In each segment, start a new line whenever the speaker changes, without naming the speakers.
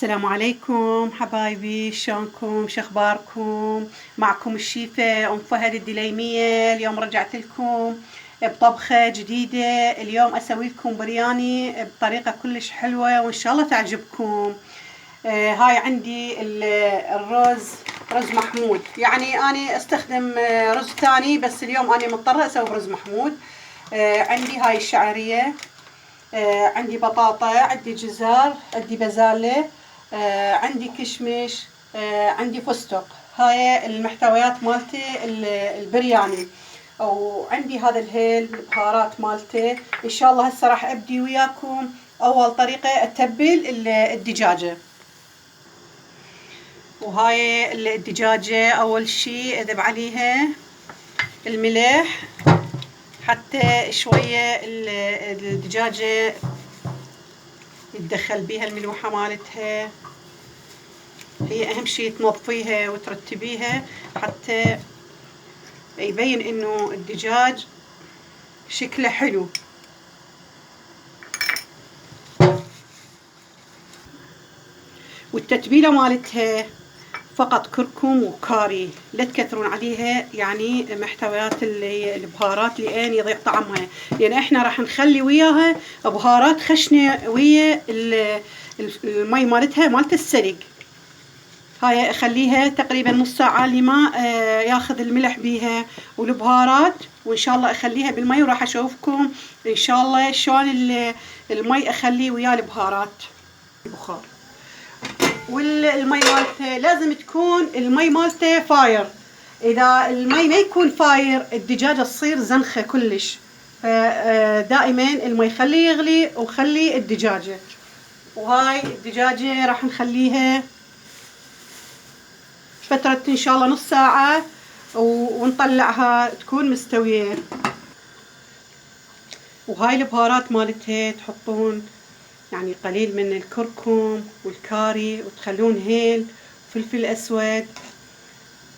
السلام عليكم حبايبي، شلونكم؟ شخباركم؟ معكم الشيفة فهد الدليمية. اليوم رجعت لكم بطبخة جديدة. اليوم أسوي لكم برياني بطريقة كلش حلوة وإن شاء الله تعجبكم. هاي عندي الرز، رز محمود. يعني أنا أستخدم رز ثاني، بس اليوم أنا مضطرة أسوي رز محمود. عندي هاي الشعرية، عندي بطاطا، عندي جزر، عندي بزالة، عندي كشمش، عندي فستق. هاي المحتويات مالتي البرياني. وعندي هذا الهيل البهارات مالته. ان شاء الله هسه راح ابدي وياكم اول طريقة اتبل الدجاجة. وهاي الدجاجة اول شي اذب عليها الملح حتى شوية الدجاجة يتدخل بيها الملوحة مالتها. هي اهم شي تنظفيها وترتبيها حتى يبين انه الدجاج شكله حلو. والتتبيلة مالتها فقط كركم وكاري، لا تكثرون عليها يعني محتويات اللي هي البهارات لان يضيع طعمها، لان احنا راح نخلي وياها بهارات خشنة ويا المي مالتها مالت السلق. هاي اخليها تقريبا نص ساعة لما ياخذ الملح بيها والبهارات، وان شاء الله اخليها بالمي وراح اشوفكم ان شاء الله شلون المي اخليه ويا البهارات البخار. والمي مالته لازم تكون المي مالته فاير. اذا المي ما يكون فاير الدجاجة تصير زنخة كلش. دائما المي خليه يغلي وخلي الدجاجة. وهاي الدجاجة راح نخليها فترة ان شاء الله نص ساعة ونطلعها تكون مستوية. وهاي البهارات مالتها تحطون يعني قليل من الكركم والكاري، وتخلون هيل وفلفل اسود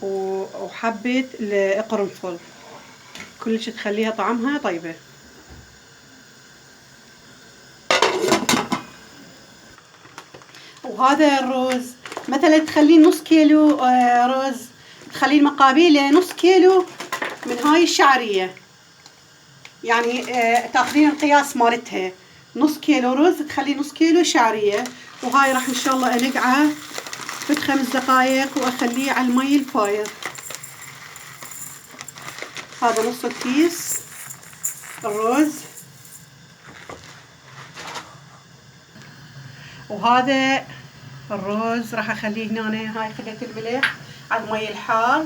وحبة القرنفل، كلش تخليها طعمها طيبة. وهذا الرز مثلا تخلين نص كيلو رز، تخلين مقابيله نص كيلو من هاي الشعرية. يعني تاخذين القياس مالتها نص كيلو رز تخلي نص كيلو شعرية. وهاي راح ان شاء الله انقعه في 5 دقائق واخليه على المي الفاير. هذا نص الكيس الرز، وهذا الرز راح اخليه هنا. هاي خليت الملح على المي الحار.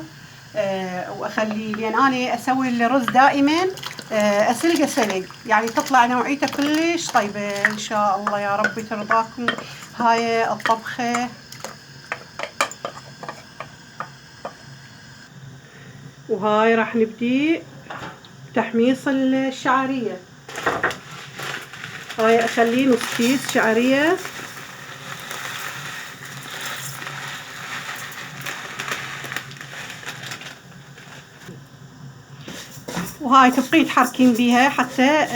واخليه لان انا اسوي الرز دائما اسلق يعني تطلع نوعيته كلش طيبه ان شاء الله. يا ربي ترضاكم هاي الطبخه. وهاي راح نبدي تحميص الشعريه. هاي اخليه نص كيس شعريه. وهاي تبقي تحركين بيها حتى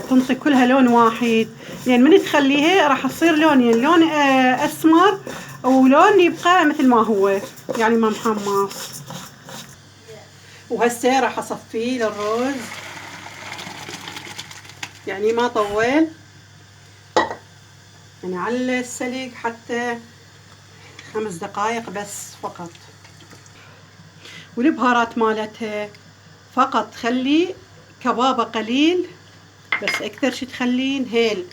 تنطي كلها لون واحد، لان من تخليها راح تصير لونين، لون اسمر ولون يبقى مثل ما هو يعني ما محمص. وهسه راح اصفيه للرز يعني ما طول، يعني على السلق حتى 5 دقائق بس فقط. والبهارات مالتها فقط خلي كبابة قليل، بس اكثر شي تخلين هيل،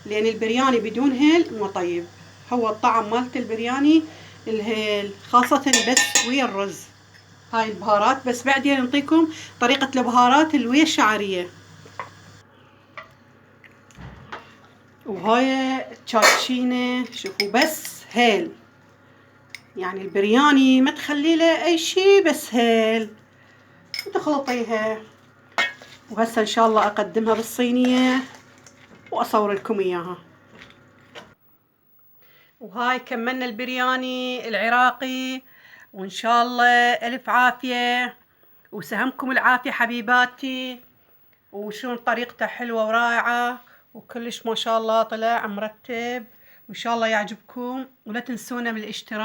لان البرياني بدون هيل مو طيب. هو الطعم مالت البرياني الهيل، خاصة بس ويا الرز. هاي البهارات بس بعدين نعطيكم طريقة البهارات اللي ويا الشعرية. وهاي تشاتشينة شوفوا بس هيل، يعني البرياني ما تخلي له اي شي بس هيل وتخلطيها. وهسه ان شاء الله اقدمها بالصينية واصور لكم اياها. وهاي كملنا البرياني العراقي، وان شاء الله الف عافية وسهمكم العافية حبيباتي. وشون طريقته حلوة ورائعة وكلش ما شاء الله طلع مرتب وإن شاء الله يعجبكم، ولا تنسونا بالاشتراك